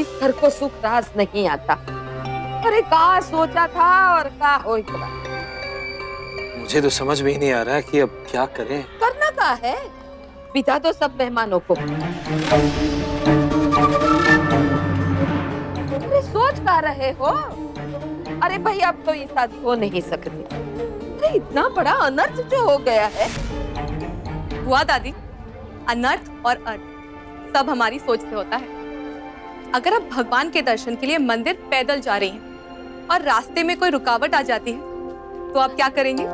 इस घर को सुख रास नहीं आता। अरे का सोचा था और का हो इतना। मुझे तो समझ में ही नहीं आ रहा है कि अब क्या करें। करना का है, बिता दो सब मेहमानों को। अरे सोच का रहे हो? अरे भाई अब तो ये शादी हो नहीं सकती। अरे इतना बड़ा अनर्थ जो हो गया है। हुआ दादी, अनर्थ और अर्थ सब हमारी सोच से होता है। अगर आप भगवान के दर्शन के लिए मंदिर पैदल जा रही हैं और रास्ते में कोई रुकावट आ जाती है तो आप क्या करेंगे?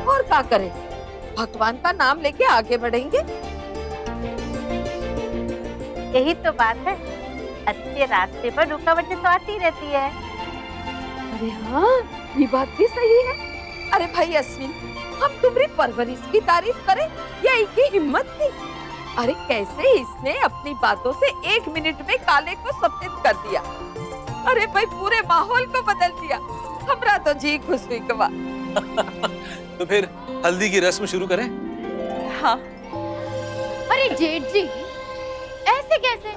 और क्या करें? भगवान का नाम लेके आगे बढ़ेंगे। यही तो बात है, अच्छे रास्ते पर रुकावटें तो आती रहती है। अरे हाँ, ये बात भी सही है। अरे भाई अश्विन, हम तुम्हारी परवरिश की तारीफ करें या इनकी हिम्मत की। अरे कैसे इसने अपनी बातों से 1 मिनट में काले को सफेद कर दिया। अरे भाई पूरे माहौल को बदल दिया। हमरा तो जी खुश हुई कवा। तो फिर हल्दी की रस्म शुरू करें? हाँ। अरे जेठ जी, ऐसे कैसे?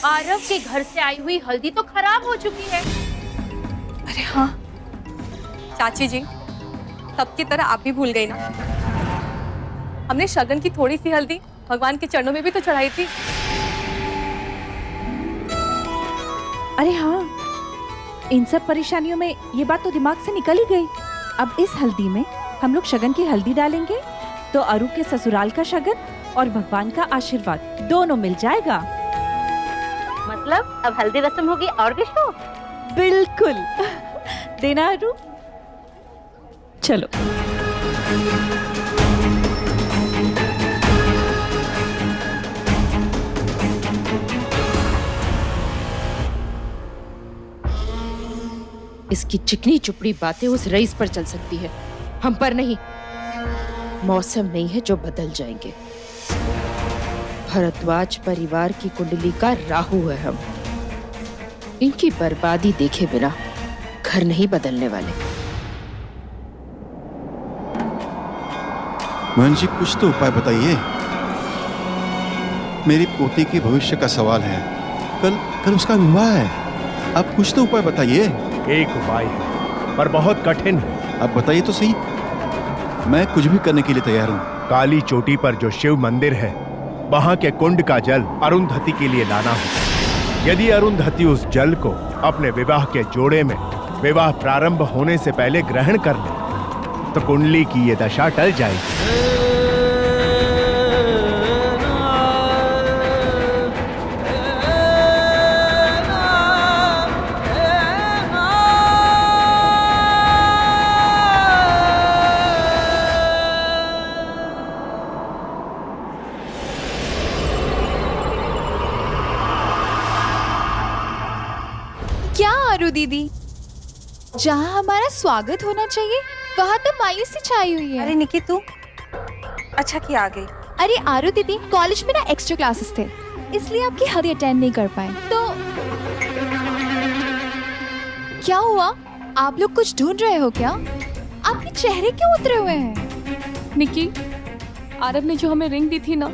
आरव के घर से आई हुई हल्दी तो खराब हो चुकी है। अरे हाँ चाची जी, सबकी तरह आप भी भूल गई ना। हमने शगन की थोड़ी सी हल्दी भगवान के चरणों में भी तो चढ़ाई थी। अरे हाँ, इन सब परेशानियों में ये बात तो दिमाग से निकल ही गई। अब इस हल्दी में हम लोग शगन की हल्दी डालेंगे तो अरू के ससुराल का शगन और भगवान का आशीर्वाद दोनों मिल जाएगा। मतलब अब हल्दी रस्म होगी और भी शो? बिल्कुल। देना अरू? चलो। इसकी चिकनी चुपड़ी बातें उस रईस पर चल सकती है, हम पर नहीं। मौसम नहीं है जो बदल जाएंगे। भरद्वाज परिवार की कुंडली का राहु है हम। इनकी बर्बादी देखे बिना घर नहीं बदलने वाले। मोहन जी, कुछ तो उपाय बताइए। मेरी पोती के भविष्य का सवाल है। कल उसका विवाह है। अब कुछ तो उपाय बताइए। एक उपाय है पर बहुत कठिन है। अब बताइए तो सही, मैं कुछ भी करने के लिए तैयार हूँ। काली चोटी पर जो शिव मंदिर है, वहाँ के कुंड का जल अरुंधति के लिए लाना होगा। यदि अरुंधति उस जल को अपने विवाह के जोड़े में विवाह प्रारंभ होने से पहले ग्रहण कर ले तो कुंडली की ये दशा टल जाएगी। क्या आरू दीदी, जहाँ हमारा स्वागत होना चाहिए वहाँ तो मायूसी छाई हुई है। अरे निकी, तू अच्छा किया आ गई। अरे आरू दीदी, कॉलेज में ना एक्स्ट्रा क्लासेस थे, इसलिए आपकी हल्दी अटेंड नहीं कर पाए। तो क्या हुआ? आप लोग कुछ ढूंढ रहे हो क्या? आपके चेहरे क्यों उतरे हुए हैं? निकी, आरव ने जो हमें रिंग दी थी ना,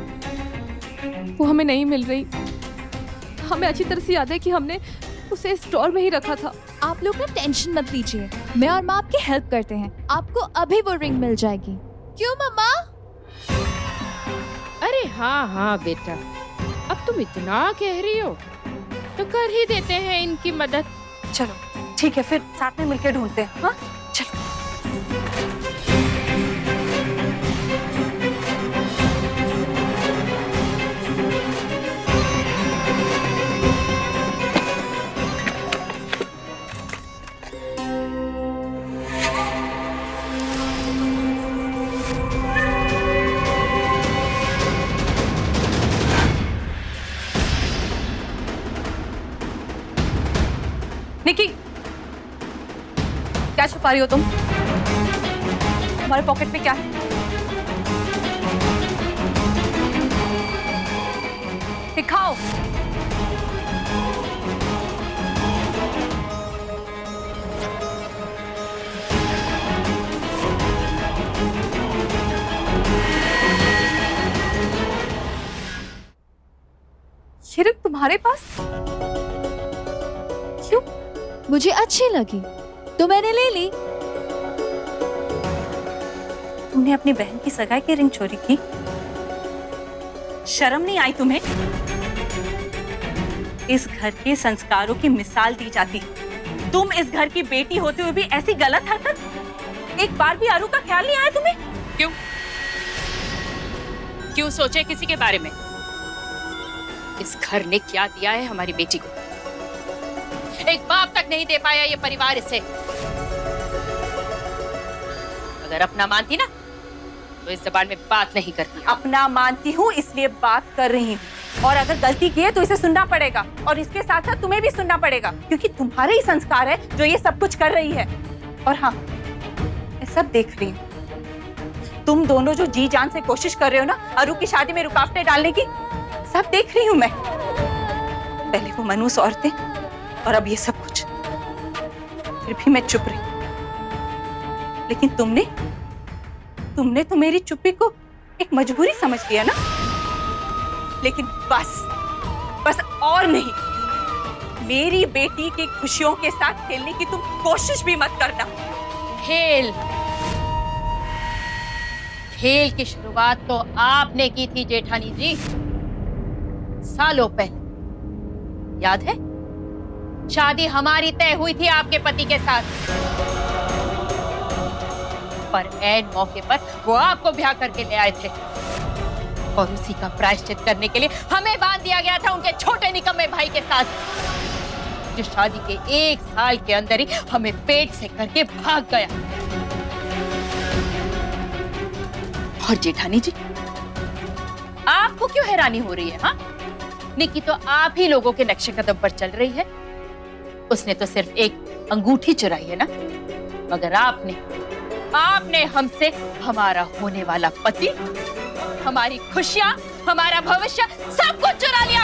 वो हमें नहीं मिल रही। हमें अच्छी तरह से याद है कि हमने उसे स्टोर में ही रखा था। आप लोग ना टेंशन मत लीजिए, मैं और माँ आपकी हेल्प करते हैं। आपको अभी वो रिंग मिल जाएगी। क्यों मम्मा? अरे हाँ हाँ बेटा, अब तुम इतना कह रही हो तो कर ही देते हैं इनकी मदद। चलो ठीक है, फिर साथ में मिलकर ढूंढते हैं। हाँ चलो। निकी, क्या छुपा रही हो तुम? तुम्हारे पॉकेट में क्या है? दिखाओ। तुम्हारे पास? क्यों? मुझे अच्छी लगी तो मैंने ले ली। तुमने अपनी बहन की सगाई की रिंग चोरी की? शर्म नहीं आई तुम्हें? इस घर के संस्कारों की मिसाल दी जाती, तुम इस घर की बेटी होते हुए भी ऐसी गलत हरकत? एक बार भी अरु का ख्याल नहीं आया तुम्हें? क्यों? क्यों सोचे किसी के बारे में? इस घर ने क्या दिया है हमारी बेटी को? एक बाप तक नहीं दे पाया ये परिवार इसे। अगर अपना मानती ना तो इस जबान में बात नहीं करती। अपना मानती हूँ इसलिए बात कर रही हूँ, और अगर गलती की है तो इसे सुनना पड़ेगा, और इसके साथ साथ तुम्हें भी सुनना पड़ेगा, क्योंकि तुम्हारे ही संस्कार है जो ये सब कुछ कर रही है। और हाँ, मैं सब देख रही हूँ। तुम दोनों जो जी जान से कोशिश कर रहे हो ना अरु की शादी में रुकावटें डालने की, सब देख रही हूँ मैं। पहले वो मनहूस औरतें और अब ये सब कुछ। फिर भी मैं चुप रही, लेकिन तुमने तो मेरी चुप्पी को एक मजबूरी समझ लिया ना। लेकिन बस और नहीं, मेरी बेटी की खुशियों के साथ खेलने की तुम कोशिश भी मत करना। खेल की शुरुआत तो आपने की थी जेठानी जी, सालों पहले। याद है? शादी हमारी तय हुई थी आपके पति के साथ, पर ऐन मौके पर वो आपको ब्याह करके ले आए थे, और उसी का प्रायश्चित करने के लिए हमें बांध दिया गया था उनके छोटे निकम्मे भाई के साथ, जो शादी के 1 साल के अंदर ही हमें पेट से करके भाग गया। और जेठानी जी, आपको क्यों हैरानी हो रही है? हाँ, निकी तो आप ही लोगों के नक्शे कदम पर चल रही है। उसने तो सिर्फ एक अंगूठी चुराई है ना, मगर आपने हमसे हमारा होने वाला पति, हमारी खुशियां, हमारा भविष्य, सब कुछ चुरा लिया।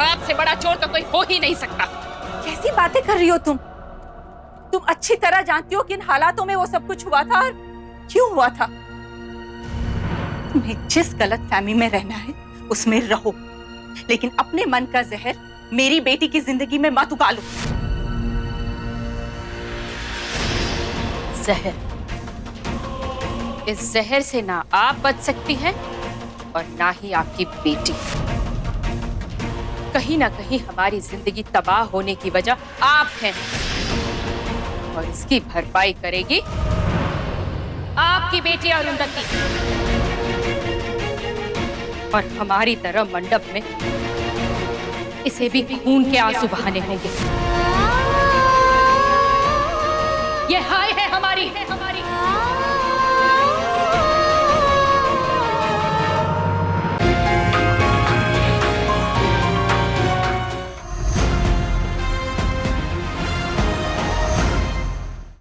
आपसे बड़ा चोर तो कोई हो ही नहीं सकता। कैसी बातें कर रही हो तुम? तुम अच्छी तरह जानती हो कि इन हालातों में वो सब कुछ हुआ था, और क्यों हुआ था। तुम्हें जिस गलतफहमी में रहना है उसमें रहो, लेकिन अपने मन का जहर मेरी बेटी की जिंदगी में मत उबालो। जहर? इस जहर से ना आप बच सकती हैं और ना ही आपकी बेटी। कहीं ना कहीं हमारी जिंदगी तबाह होने की वजह आप हैं, और इसकी भरपाई करेगी आपकी बेटी अरुंधति। और हमारी तरह मंडप में इसे भी खून के आंसू बहाने होंगे। ये हाय है हमारी।